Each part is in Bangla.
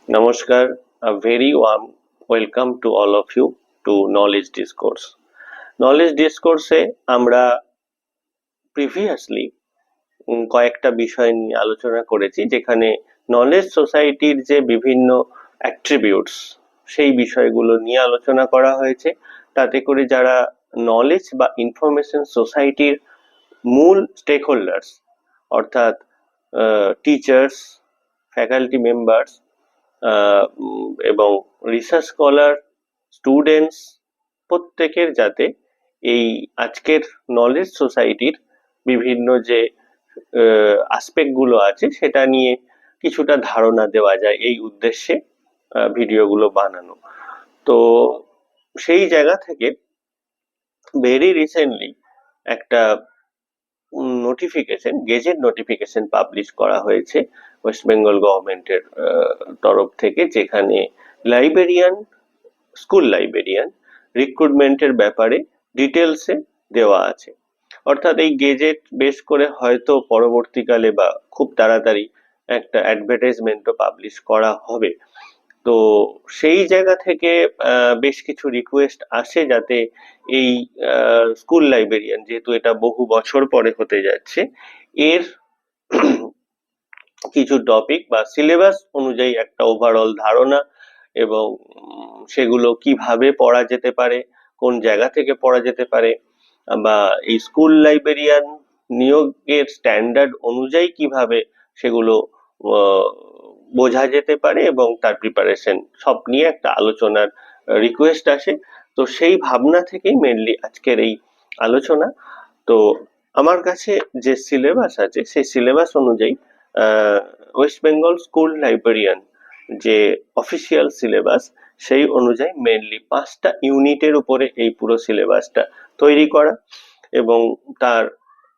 Namaskar, a very warm welcome to all of you to Knowledge Discourse. Knowledge Discourse এ আমরা প্রিভিয়াসলি কয়েকটা বিষয় নিয়ে আলোচনা করেছি, যেখানে নলেজ সোসাইটির যে বিভিন্ন অ্যাট্রিবিউটস সেই বিষয়গুলো নিয়ে আলোচনা করা হয়েছে। তাতে করে যারা নলেজ বা ইনফরমেশন সোসাইটির মূল স্টেক হোল্ডার্স, অর্থাৎ টিচার্স, ফ্যাকাল্টি মেম্বার্স এবং রিসার্চ স্কলার, স্টুডেন্টস, প্রত্যেকের যাতে এই আজকের নলেজ সোসাইটির বিভিন্ন যে আসপেক্ট গুলো আছে সেটা নিয়ে কিছুটা ধারণা দেওয়া যায়, এই উদ্দেশ্যে ভিডিওগুলো বানানো। তো সেই জায়গা থেকে ভেরি রিসেন্টলি একটা নোটিফিকেশন, গেজেট নোটিফিকেশন পাবলিশ করা হয়েছে ওয়েস্ট বেঙ্গল গভর্নমেন্টের তরফ থেকে, যেখানে লাইব্রেরিয়ান, স্কুল লাইব্রেরিয়ান রিক্রুটমেন্টের ব্যাপারে ডিটেলসে দেওয়া আছে। অর্থাৎ এই গেজেট বেস করে হয়তো পরবর্তীকালে বা খুব তাড়াতাড়ি একটা অ্যাডভার্টাইজমেন্টও পাবলিশ করা হবে। তো সেই জায়গা থেকে বেশ কিছু রিকোয়েস্ট আসে যাতে এই স্কুল লাইব্রেরিয়ান, যেহেতু এটা বহু বছর পরে হতে যাচ্ছে, এর কিছু টপিক বা সিলেবাস অনুযায়ী একটা ওভারঅল ধারণা এবং সেগুলো কিভাবে পড়া যেতে পারে, কোন জায়গা থেকে পড়া যেতে পারে, বা এই স্কুল লাইব্রেরিয়ান নিয়োগের স্ট্যান্ডার্ড অনুযায়ী কিভাবে সেগুলো বোঝা যেতে পারে এবং তার প্রিপারেশন সব নিয়ে একটা আলোচনার রিকোয়েস্ট আসে। তো সেই ভাবনা থেকেই মেনলি আজকের এই আলোচনা। তো আমার কাছে যে সিলেবাস আছে সেই সিলেবাস অনুযায়ী ওয়েস্ট বেঙ্গল স্কুল লাইব্রেরিয়ান যে অফিসিয়াল সিলেবাস, সেই অনুযায়ী মেনলি 5টা ইউনিটের উপরে এই পুরো সিলেবাসটা তৈরি করা। এবং তার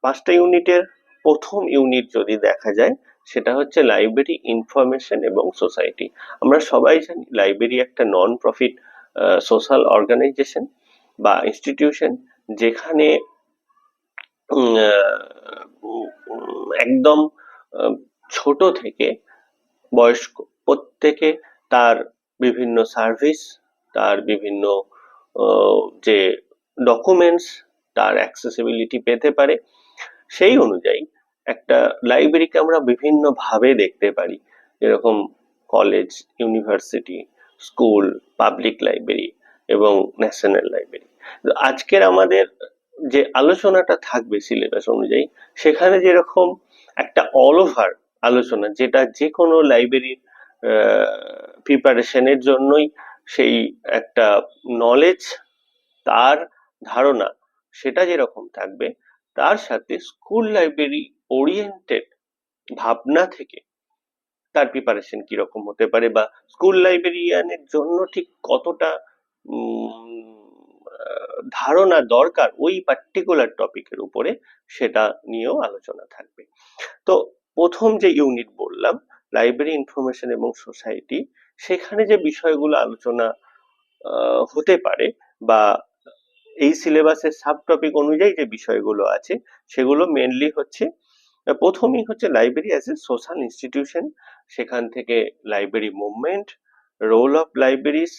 5টা ইউনিটের প্রথম ইউনিট যদি দেখা যায়, সেটা হচ্ছে লাইব্রেরি ইনফরমেশন এবং সোসাইটি। আমরা সবাই জানি লাইব্রেরি একটা নন প্রফিট সোশ্যাল অর্গানাইজেশন বা ইনস্টিটিউশন, যেখানে একদম ছোট থেকে বয়স্ক প্রত্যেকে তার বিভিন্ন সার্ভিস, তার বিভিন্ন যে ডকুমেন্টস, তার অ্যাক্সেসিবিলিটি পেতে পারে। সেই অনুযায়ী একটা লাইব্রেরিকে আমরা বিভিন্ন ভাবে দেখতে পারি, যেরকম college, university, school, public library এবং ন্যাশনাল লাইব্রেরি। আজকের আমাদের যে আলোচনাটা থাকবে সিলেবাস অনুযায়ী, সেখানে যেরকম একটা অল ওভার আলোচনা, যেটা যে কোনো লাইব্রেরির প্রিপারেশনের জন্যই সেই একটা নলেজ, তার ধারণা, সেটা যেরকম থাকবে, তার সাথে স্কুল লাইব্রেরি ওরিয়েন্টেড ভাবনা থেকে তার প্রিপারেশন কিরকম হতে পারে, বা স্কুল লাইব্রেরিয়ানের জন্য ঠিক কতটা ধারণা দরকার ওই পার্টিকুলার টপিকের উপরে, সেটা নিয়েও আলোচনা থাকবে। তো প্রথম যে ইউনিট বললাম, লাইব্রেরি ইনফরমেশন এবং সোসাইটি, সেখানে যে বিষয়গুলো আলোচনা হতে পারে বা এই সিলেবাসের সাব টপিক অনুযায়ী যে বিষয়গুলো আছে, সেগুলো মেনলি হচ্ছে, প্রথমেই হচ্ছে library as a social institution. সেখান থেকে library movement, role of libraries,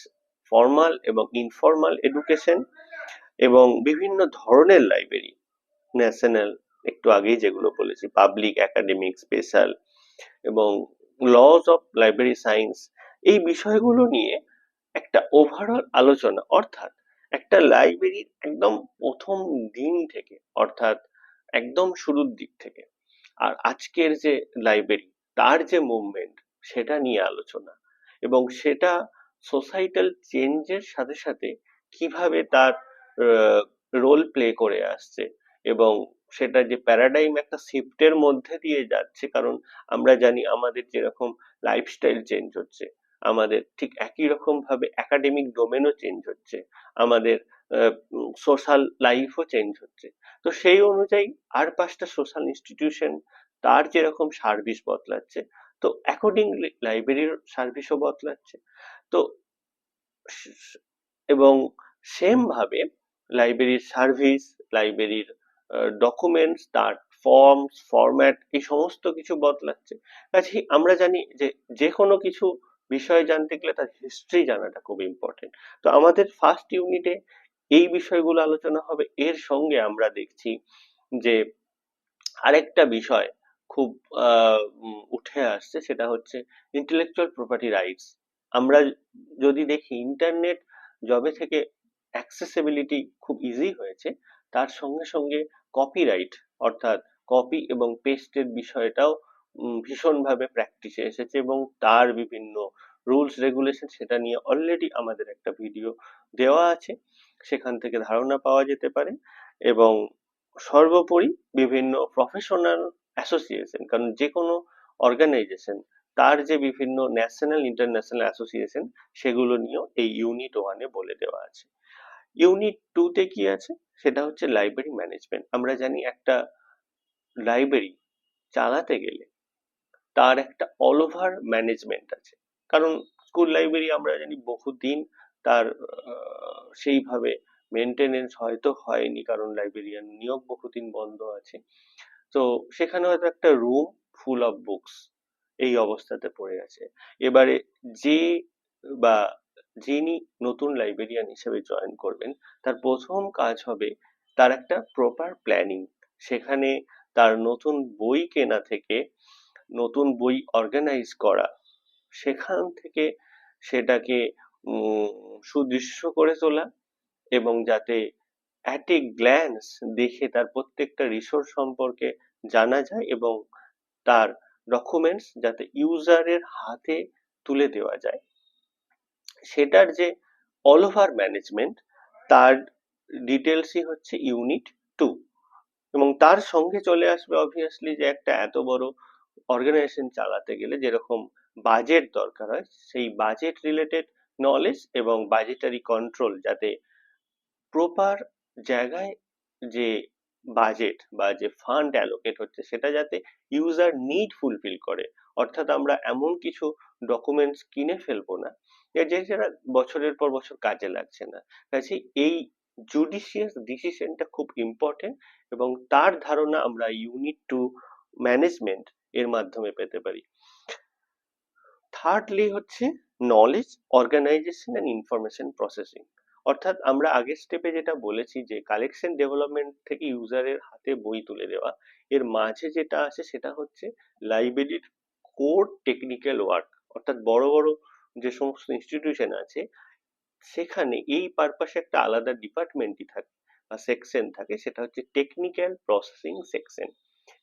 formal এবং ইনফর্মাল এডুকেশন, এবং বিভিন্ন ধরনের লাইব্রেরি, ন্যাশনাল, একটু আগেই যেগুলো বলেছি, পাবলিক, একাডেমিক, স্পেশাল, এবং লজ অফ লাইব্রেরি সায়েন্স, এই বিষয়গুলো নিয়ে একটা ওভারঅল আলোচনা। অর্থাৎ একটা লাইব্রেরির একদম প্রথম দিন থেকে, অর্থাৎ একদম শুরুর দিক থেকে, আর আজকের যে লাইব্রেরি, তার যে মুভমেন্ট, সেটা নিয়ে আলোচনা। এবং সেটা সোসাইটাল চেঞ্জের সাথে সাথে কিভাবে তার রোল প্লে করে আসছে, এবং সেটা যে প্যারাডাইম একটা শিফটের মধ্যে দিয়ে যাচ্ছে। কারণ আমরা জানি আমাদের যেরকম লাইফস্টাইল চেঞ্জ হচ্ছে, আমাদের ঠিক একই রকম ভাবে একাডেমিক ডোমেনও চেঞ্জ হচ্ছে, আমাদের সোশ্যাল লাইফও চেঞ্জ হচ্ছে। তো সেই অনুযায়ী আর 5টা সোশ্যাল ইনস্টিটিউশন, তার যেরকম সার্ভিস বদলাচ্ছে, তো অ্যাকর্ডিংলি লাইব্রেরির সার্ভিসও বদলাচ্ছে। তো এবং সেম ভাবে লাইব্রেরির সার্ভিস, লাইব্রেরির ডকুমেন্টস, তার ফর্মস, ফরম্যাট, এই সমস্ত কিছু বদলাচ্ছে। কাজেই আমরা জানি যে যে কোনো কিছু বিষয় জানতে গেলে তার হিস্ট্রি জানাটা খুব ইম্পর্টেন্ট। তো আমাদের ফার্স্ট ইউনিটে এই বিষয়গুলো আলোচনা হবে। এর সঙ্গে আমরা দেখছি যে আরেকটা বিষয় খুব উঠে আসছে, সেটা হচ্ছে ইন্টেলেকচুয়াল প্রপার্টি রাইটস। আমরা যদি দেখি ইন্টারনেট যবে থেকে অ্যাক্সেসিবিলিটি খুব ইজি হয়েছে, তার সঙ্গে সঙ্গে কপিরাইট অর্থাৎ কপি এবং পেস্টের বিষয়টাও ভীষণভাবে প্র্যাকটিসে এসেছে, এবং তার বিভিন্ন রুলস রেগুলেশন সেটা নিয়ে অলরেডি আমাদের একটা ভিডিও দেওয়া আছে, সেখান থেকে ধারণা পাওয়া যেতে পারে। এবং সর্বোপরি বিভিন্ন প্রফেশনাল অ্যাসোসিয়েশন, কারণ যে কোনো অর্গানাইজেশন তার যে বিভিন্ন ন্যাশনাল ইন্টারন্যাশনাল অ্যাসোসিয়েশন, সেগুলো নিয়েও এই ইউনিট ওয়ানে বলে দেওয়া আছে। ইউনিট টু তে কি আছে, সেটা হচ্ছে লাইব্রেরি ম্যানেজমেন্ট। আমরা জানি একটা লাইব্রেরি চালাতে গেলে তার একটা অল ওভার ম্যানেজমেন্ট আছে, কারণ স্কুল লাইব্রেরি আমরা জানি বহুদিন তার সেইভাবে মেনটেনেন্স হয়তো হয়নি, কারণ লাইব্রেরিয়ান নিয়োগ বহুদিন বন্ধ আছে। তো সেখানে হয়তো একটা রুম ফুল অফ বুকস এই অবস্থাতে পড়ে আছে। এবারে যে বা যিনি নতুন লাইব্রেরিয়ান হিসেবে জয়েন করবেন, তার প্রথম কাজ হবে তার একটা প্রপার প্ল্যানিং। সেখানে তার নতুন বই কেনা থেকে নতুন বই অর্গানাইজ করা, সেখান থেকে সেটাকে সুদৃশ্য করে তোলা, এবং যাতে অ্যাট এ গ্ল্যান্স দেখে তার প্রত্যেকটা রিসোর্স সম্পর্কে জানা যায়, এবং তার ডকুমেন্টস যাতে ইউজারের হাতে তুলে দেওয়া যায়, সেটার যে অল ওভার ম্যানেজমেন্ট, তার ডিটেলসই হচ্ছে ইউনিট টু। এবং তার সঙ্গে চলে আসবে অবভিয়াসলি যে একটা এত বড় অর্গানাইজেশন চালাতে গেলে যেরকম বাজেট দরকার হয়, সেই বাজেট রিলেটেড নলেজ এবং বাজেটারি কন্ট্রোল, যাতে প্রপার জায়গায় যে বাজেট বা যে ফান্ড অ্যালোকেট হচ্ছে সেটা যাতে ইউজার নিড ফুলফিল করে। অর্থাৎ আমরা এমন কিছু ডকুমেন্টস কিনে ফেলবো না যেটা বছরের পর বছর কাজে লাগছে না। কাজে এই জুডিশিয়াস ডিসিশনটা খুব ইম্পর্টেন্ট, এবং তার ধারণা আমরা ইউনিট টু ম্যানেজমেন্ট এর মাধ্যমে পেতে পারি। থার্ডলি হচ্ছে knowledge organisation and information processing. অর্থাৎ আমরা আগের স্টেপে যেটা বলেছি যে কালেকশন ডেভেলপমেন্ট থেকে ইউজারের হাতে বই তুলে দেওয়া, এর মাঝে যেটা আছে সেটা হচ্ছে লাইব্রেরির কোর টেকনিক্যাল ওয়ার্ক। অর্থাৎ বড় বড় যে সমস্ত ইনস্টিটিউশন আছে, সেখানে এই পারপাসে একটা আলাদা ডিপার্টমেন্টই থাকে বা সেকশন থাকে, সেটা হচ্ছে টেকনিক্যাল প্রসেসিং সেকশন।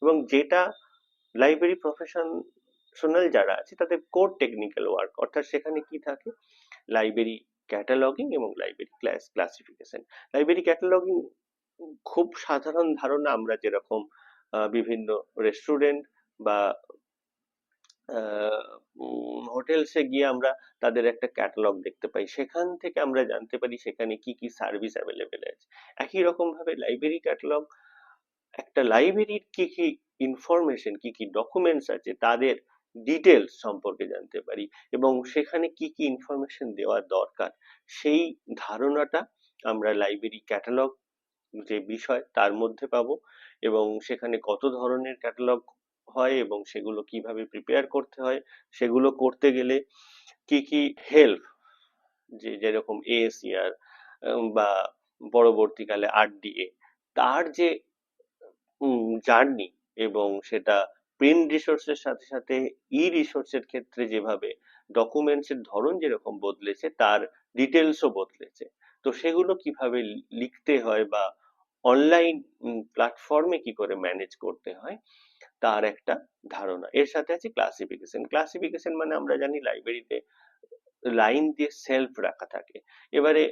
এবং যেটা লাইব্রেরি প্রফেশনাল যারা আছে তাদের কোর টেকনিক্যাল ওয়ার্ক, অর্থাৎ সেখানে কি থাকে, লাইব্রেরি ক্যাটালগিং এবং লাইব্রেরি ক্লাসিফিকেশন। লাইব্রেরি ক্যাটালগিং খুব সাধারণ ধারণা, আমরা যেরকম বিভিন্ন রেস্টুরেন্ট বা হোটেলসে গিয়ে আমরা তাদের একটা ক্যাটালগ দেখতে পাই, সেখান থেকে আমরা জানতে পারি সেখানে কি কি সার্ভিস অ্যাভেলেবেল আছে। একই রকম ভাবে লাইব্রেরি ক্যাটালগ একটা লাইব্রেরির কি কি ইনফরমেশন, কি কি ডকুমেন্টস আছে তাদের ডিটেলস সম্পর্কে জানতে পারি, এবং সেখানে কি কি ইনফরমেশন দেওয়া দরকার সেই ধারণাটা আমরা লাইব্রেরি ক্যাটালগ যে বিষয় তার মধ্যে পাবো। এবং সেখানে কত ধরনের ক্যাটালগ হয় এবং সেগুলো কিভাবে প্রিপেয়ার করতে হয়, সেগুলো করতে গেলে কি কি হেল্প, যে যেরকম এএসইআর বা পরবর্তীকালে আরডিএ, তার যে জার্নি, এবং সেটা প্রিন্ট রিসোর্সের সাথে সাথে ই রিসোর্সের ক্ষেত্রে যেভাবে ডকুমেন্টস এর ধরন যেরকম বদলেছে, তার ডিটেলসও বদলেছে। তো সেগুলো কিভাবে লিখতে হয় বা অনলাইন প্ল্যাটফর্মে কি করে ম্যানেজ করতে হয়, তার একটা ধারণা। এর সাথে আছে ক্লাসিফিকেশন। ক্লাসিফিকেশন মানে আমরা জানি লাইব্রেরিতে লাইন দিয়ে সেলফ রাখা থাকে। এবারে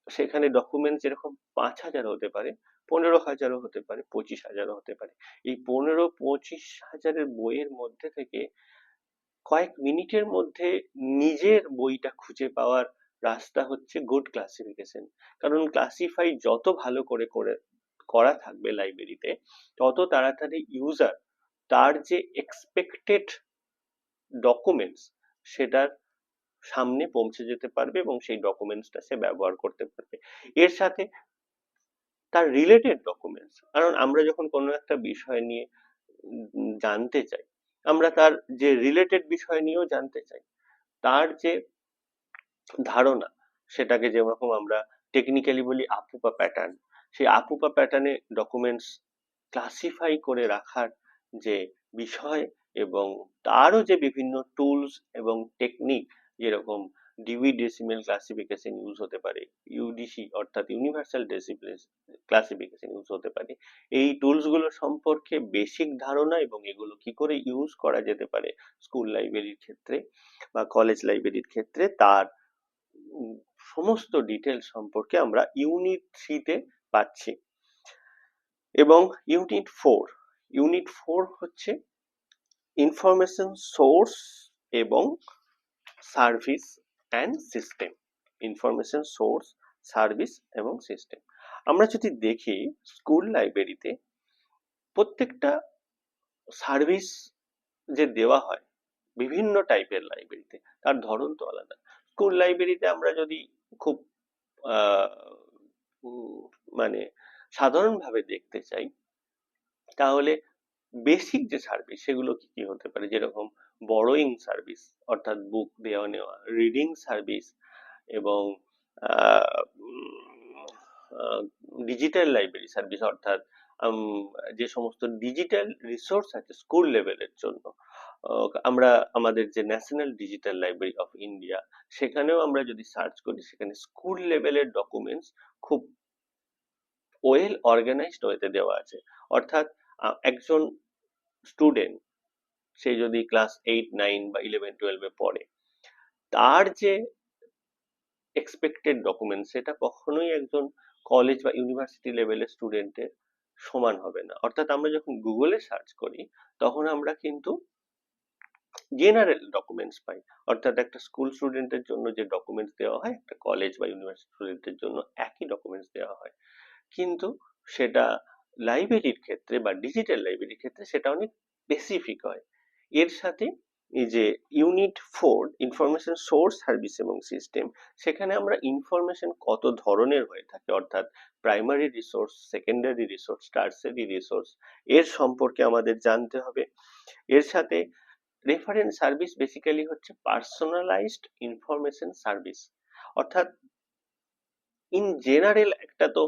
সেখানে ডকুমেন্ট যেরকম 5,000 হতে পারে, 15,000ও হতে পারে, 25,000ও হতে পারে। এই 15-25,000 বইয়ের মধ্যে থেকে কয়েক মিনিটের মধ্যে নিজের বইটা খুঁজে পাওয়ার রাস্তা হচ্ছে গুড ক্লাসিফিকেশন। কারণ ক্লাসিফাই যত ভালো করে করে করা থাকবে লাইব্রেরিতে, তত তাড়াতাড়ি ইউজার তার যে এক্সপেক্টেড ডকুমেন্টস সেটার সামনে পৌঁছে যেতে পারবে, এবং সেই ডকুমেন্টসটা সে ব্যবহার করতে পারবে। এর সাথে তার রিলেটেড ডকুমেন্টস, কারণ আমরা যখন কোনো একটা বিষয় নিয়ে জানতে চাই, আমরা তার যে রিলেটেড বিষয় নিয়েও জানতে চাই। তার যে ধারণা, সেটাকে যেরকম আমরা টেকনিক্যালি বলি আপুপা প্যাটার্ন, সেই আপুপা প্যাটার্নে ডকুমেন্টস ক্লাসিফাই করে রাখার যে বিষয়, এবং তারও যে বিভিন্ন টুলস এবং টেকনিক, যেরকম ডিউই ডেসিমেল ক্লাসিফিকেশন ইউজ হতে পারে, ইউডিসি অর্থাৎ ইউনিভার্সাল ডেসিমেল ক্লাসিফিকেশন ইউজ হতে পারে, এই টুলস গুলো সম্পর্কে বেসিক ধারণা এবং এগুলো কি করে ইউজ করা যেতে পারে স্কুল লাইব্রেরির ক্ষেত্রে বা কলেজ লাইব্রেরির ক্ষেত্রে, তার উম, সমস্ত ডিটেলস সম্পর্কে আমরা ইউনিট 3 তে পাচ্ছি। এবং ইউনিট 4 হচ্ছে ইনফরমেশন সোর্স এবং service and system. Information source, service এবং সিস্টেম। আমরা যদি দেখি স্কুল লাইব্রেরিতে প্রত্যেকটা সার্ভিস যে দেওয়া হয় বিভিন্ন টাইপের লাইব্রেরিতে, তার ধরন তো আলাদা। স্কুল লাইব্রেরিতে আমরা যদি খুব আহ, উম, মানে সাধারণভাবে দেখতে চাই, তাহলে বেসিক যে সার্ভিস সেগুলো কি কি হতে পারে, যেরকম বড়োয়িং সার্ভিস অর্থাৎ বুক দেওয়া নেওয়া, রিডিং সার্ভিস, এবং ডিজিটাল লাইব্রেরি সার্ভিস অর্থাৎ উম, যে সমস্ত ডিজিটাল রিসোর্স আছে স্কুল লেভেলের জন্য। আমরা আমাদের যে national digital library of India, সেখানেও আমরা যদি সার্চ করি, সেখানে স্কুল লেভেলের ডকুমেন্টস খুব ওয়েল অর্গানাইজড ওয়েতে দেওয়া আছে। অর্থাৎ একজন স্টুডেন্ট, সে যদি ক্লাস 8, 9 বা 11, 12-এ পড়ে, তার যে এক্সপেক্টেড ডকুমেন্ট সেটা কখনোই একজন কলেজ বা ইউনিভার্সিটি লেভেলের স্টুডেন্টের সমান হবে না। অর্থাৎ আমরা যখন গুগলে সার্চ করি, তখন আমরা কিন্তু জেনারেল ডকুমেন্টস পাই। অর্থাৎ একটা স্কুল স্টুডেন্টের জন্য যে ডকুমেন্টস দেওয়া হয়, একটা কলেজ বা ইউনিভার্সিটি স্টুডেন্টের জন্য একই ডকুমেন্টস দেওয়া হয়। কিন্তু সেটা লাইব্রেরির ক্ষেত্রে বা ডিজিটাল লাইব্রেরির ক্ষেত্রে সেটা অনেক স্পেসিফিক হয়। এর সাথে এই যে ইউনিট 4 ইনফরমেশন সোর্স, সার্ভিস এবং সিস্টেম, সেখানে আমরা ইনফরমেশন কত ধরনের হয়ে থাকে, অর্থাৎ primary resource, secondary resource, tertiary resource, এর সম্পর্কে আমাদের জানতে হবে। এর সাথে রেফারেন্স সার্ভিস বেসিক্যালি হচ্ছে পার্সোনালাইজড ইনফরমেশন সার্ভিস। অর্থাৎ ইন জেনারেল একটা তো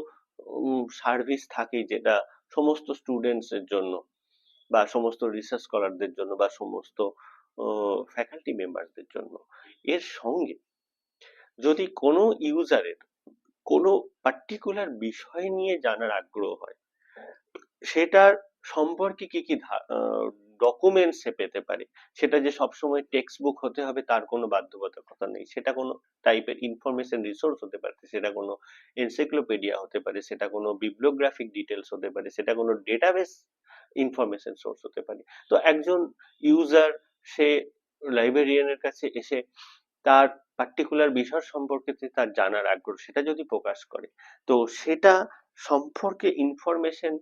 সার্ভিস থাকেই, যেটা সমস্ত স্টুডেন্টস এর জন্য বা সমস্ত রিসার্চ স্কলারদের জন্য বা সমস্ত ফ্যাকাল্টি মেম্বারদের জন্য। এর সঙ্গে যদি কোনো ইউজারের কোনো পার্টিকুলার বিষয় নিয়ে জানার আগ্রহ হয়, সেটার সম্পর্কে কি কি ডকুমেন্টস সে পেতে পারে, সেটা যে সবসময় টেক্সট বুক হতে হবে তার কোনো বাধ্যবাধকতা নেই। সেটা কোনো টাইপের ইনফরমেশন রিসোর্স হতে পারে, সেটা কোনো এনসাইক্লোপিডিয়া হতে পারে, সেটা কোনো বিবলিওগ্রাফিক ডিটেলস হতে পারে, সেটা কোনো ডেটাবেস ইনফরমেশন সোর্স হতে পারে। তো একজন ইউজার, সে লাইব্রেরিয়ানের কাছে এসে তার পার্টিকুলার বিষয় সম্পর্কে যে তার জানার আগ্রহ সেটা যদি প্রকাশ করে, তো সেটা সম্পর্কে ইনফরমেশন,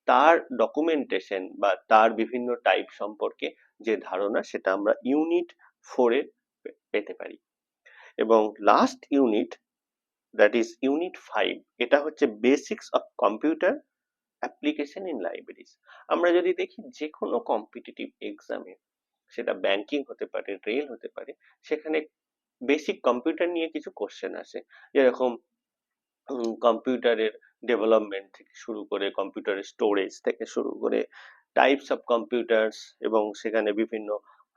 তার ডকুমেন্টেশন বা তার বিভিন্ন টাইপ সম্পর্কে যে ধারণা, সেটা আমরা ইউনিট 4-এ পেতে পারি। এবং last unit, that is unit 5, এটা হচ্ছে basics of computer application in libraries. আমরা যদি দেখি যে কোনো কম্পিটিটিভ এক্সামে, সেটা ব্যাংকিং হতে পারে, রেল হতে পারে, সেখানে বেসিক কম্পিউটার নিয়ে কিছু কোশ্চেন আসে, যেরকম কম্পিউটারের ডেভেলপমেন্ট থেকে শুরু করে, কম্পিউটারের স্টোরেজ থেকে শুরু করে, টাইপস অফ কম্পিউটার্স, এবং সেখানে বিভিন্ন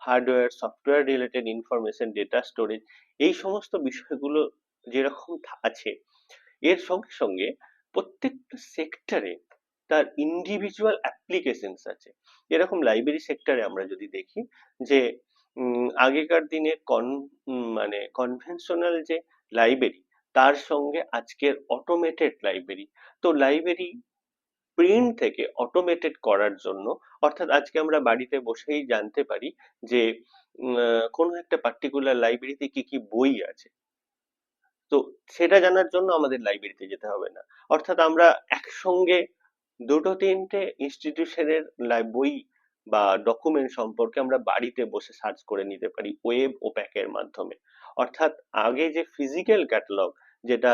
hardware, software related information, data storage, এই সমস্ত বিষয়গুলো যেরকম আছে, এর সঙ্গে সঙ্গে প্রত্যেকটা সেক্টরে তার ইন্ডিভিজুয়াল অ্যাপ্লিকেশনস আছে। এরকম লাইব্রেরি সেক্টরে আমরা যদি দেখি যে আগেকার দিনে মানে কনভেনশনাল যে লাইব্রেরি, তার সঙ্গে আজকের অটোমেটেড লাইব্রেরি, তো লাইব্রেরি প্রিন্ট থেকে অটোমেটেড করার জন্য, অর্থাৎ আজকে আমরা বাড়িতে বসেই জানতে পারি যে কোনো একটা পার্টিকুলার লাইব্রেরিতে কি কি বই আছে, তো সেটা জানার জন্য আমাদের লাইব্রেরিতে যেতে হবে না। অর্থাৎ আমরা একসঙ্গে দুটো তিনটে ইনস্টিটিউশনের বই বা ডকুমেন্ট সম্পর্কে আমরা বাড়িতে বসে সার্চ করে নিতে পারি ওয়েব ও প্যাকের মাধ্যমে। অর্থাৎ আগে যে ফিজিক্যাল ক্যাটালগ, যেটা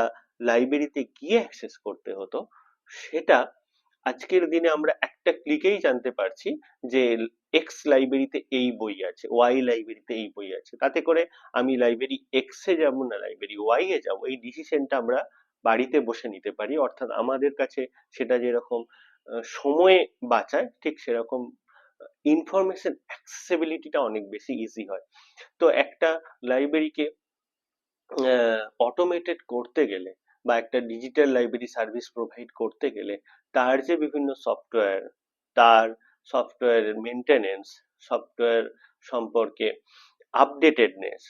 লাইব্রেরিতে গিয়ে অ্যাক্সেস করতে হতো, সেটা আজকের দিনে আমরা একটা ক্লিকেই জানতে পারছি যে এক্স লাইব্রেরিতে এই বই আছে, ওয়াই লাইব্রেরিতে এই বই আছে। তাতে করে আমি লাইব্রেরি এক্স এ যাবো না লাইব্রেরি ওয়াই এ যাবো, এই ডিসিশনটা আমরা বাড়িতে বসে নিতে পারি। অর্থাৎ আমাদের কাছে সেটা যেরকম সময় বাঁচায়, ঠিক সেরকম ইনফরমেশন অ্যাক্সেসিবিলিটিটা অনেক বেশি ইজি হয়। তো একটা লাইব্রেরিকে অটোমেটেড করতে গেলে বা একটা ডিজিটাল লাইব্রেরি সার্ভিস প্রোভাইড করতে গেলে তার যে বিভিন্ন সফটওয়্যার, তার সফটওয়্যারের মেনটেনেন্স, সফটওয়্যার সম্পর্কে আপডেটেডনেস,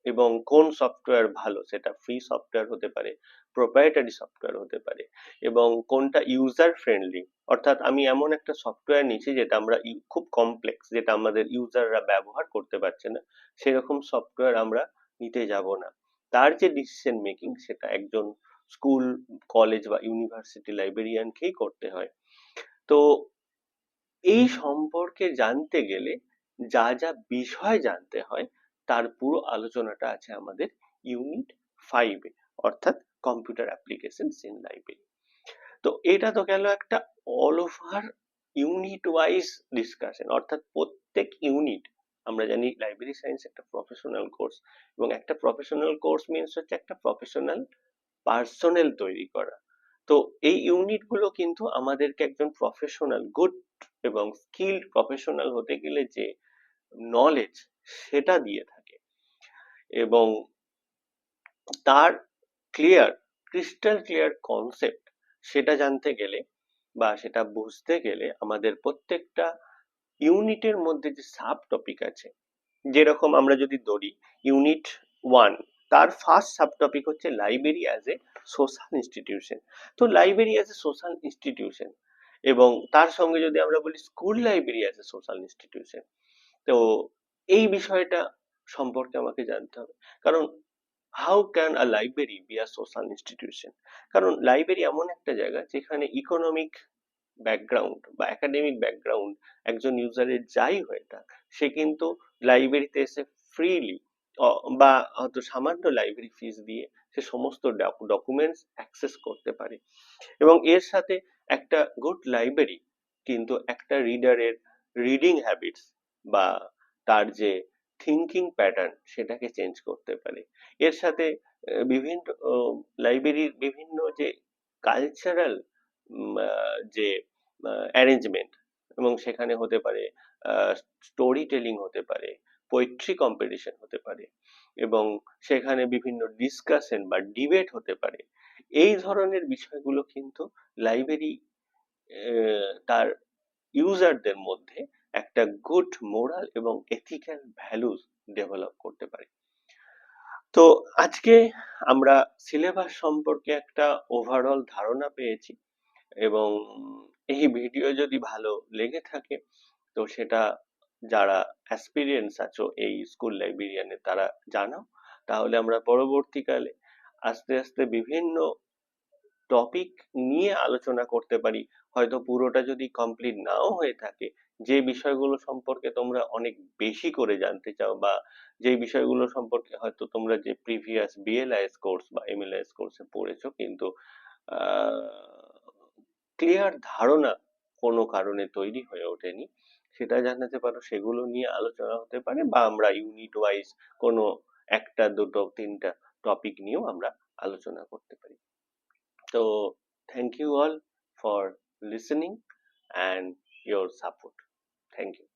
এবং কোন সফটওয়্যার ভালো, সেটা ফ্রি সফটওয়্যার হতে পারে, প্রোপ্রাইটারি সফটওয়্যার হতে পারে, এবং কোনটা ইউজার ফ্রেন্ডলি। অর্থাৎ আমি এমন একটা সফটওয়্যার নিচ্ছি যেটা আমরা খুব কমপ্লেক্স, যেটা আমাদের ইউজাররা ব্যবহার করতে পারছে না, সেরকম সফটওয়্যার আমরা নিতে যাব না। তার যে ডিসিশন মেকিং সেটা একজন স্কুল, কলেজ বা ইউনিভার্সিটি লাইব্রেরিয়ানকেই করতে হয়। তো এই সম্পর্কে জানতে গেলে যা যা বিষয় জানতে হয় তার পুরো আলোচনাটা আছে আমাদের ইউনিট 5-এ, অর্থাৎ কম্পিউটার অ্যাপ্লিকেশনস ইন লাইব্রেরি। তো এটা তো গেল একটা all over unit wise discussion, অর্থাৎ প্রত্যেক ইউনিট, আমরা জানি লাইব্রেরি সায়েন্স একটা প্রফেশনাল কোর্স, এবং একটা প্রফেশনাল কোর্স মিনস হচ্ছে একটা প্রফেশনাল পার্সোনেল তৈরি করা। তো এই ইউনিট গুলো কিন্তু আমাদেরকে একজন প্রফেশনাল, গুড এবং স্কিল্ড প্রফেশনাল হতে গেলে যে নলেজ সেটা দিয়ে থাকে, এবং তার ক্লিয়ার, ক্রিস্টাল ক্লিয়ার কনসেপ্ট সেটা জানতে গেলে বা সেটা বুঝতে গেলে আমাদের প্রত্যেকটা ইউনিটের মধ্যে যে সাব টপিক আছে, যেরকম আমরা যদি ধরি ইউনিট 1, তার ফার্স্ট সাব টপিক হচ্ছে library as a social institution. তো library as a social institution, এবং তার সঙ্গে যদি আমরা বলি school library as a social institution, তো এই বিষয়টা সম্পর্কে আমাকে জানতে হবে। কারণ how can a library be a social institution? কারণ লাইব্রেরি এমন একটা জায়গা যেখানে ইকোনমিক ব্যাকগ্রাউন্ড বা একাডেমিক ব্যাকগ্রাউন্ড একজন ইউজারের যাই হয়ে থাক, সে কিন্তু লাইব্রেরিতে এসে ফ্রিলি বা হয়তো সামান্য লাইব্রেরি ফিস দিয়ে সে সমস্ত ডকুমেন্টস অ্যাক্সেস করতে পারে। এবং এর সাথে একটা গুড লাইব্রেরি কিন্তু একটা রিডারের রিডিং হ্যাবিটস বা তার যে থিঙ্কিং প্যাটার্ন সেটাকে চেঞ্জ করতে পারে। এর সাথে বিভিন্ন লাইব্রেরির বিভিন্ন যে কালচারাল যে অ্যারেঞ্জমেন্ট, এবং সেখানে হতে পারে স্টোরি টেলিং, হতে পারে পোয়েট্রি কম্পিটিশন, হতে পারে এবং সেখানে বিভিন্ন ডিসকাশন বা ডিবেট হতে পারে। এই ধরনের বিষয়গুলো কিন্তু লাইব্রেরি তার ইউজারদের মধ্যে একটা গুড মোরাল এবং এথিক্যাল ভ্যালুস ডেভেলপ করতে পারে। তো আজকে আমরা সিলেবাস সম্পর্কে একটা ওভারঅল ধারণা পেয়েছি, এবং এই ভিডিও যদি ভালো লেগে থাকে তো সেটা যারা অ্যাসপিরিয়েন্টস আছো এই স্কুল লাইব্রেরিয়ানে তারা জানাও, তাহলে আমরা পরবর্তীকালে আস্তে আস্তে বিভিন্ন টপিক নিয়ে আলোচনা করতে পারি। হয়তো পুরোটা যদি কমপ্লিট নাও হয়ে থাকে, যে বিষয়গুলো সম্পর্কে তোমরা অনেক বেশি করে জানতে চাও বা যে বিষয়গুলো সম্পর্কে হয়তো তোমরা যে প্রিভিয়াস বিএলআইএস কোর্স বা এমএলআইএস কোর্সে পড়েছো কিন্তু ক্লিয়ার ধারণা কোনো কারণে তৈরি হয়ে ওঠেনি, সেটা জানাতে পারো, সেগুলো নিয়ে আলোচনা হতে পারে, বা আমরা ইউনিট ওয়াইজ কোনো একটা, দুটো, তিনটা টপিক নিয়েও আমরা আলোচনা করতে পারি। So, thank you all for listening and your support. Thank you.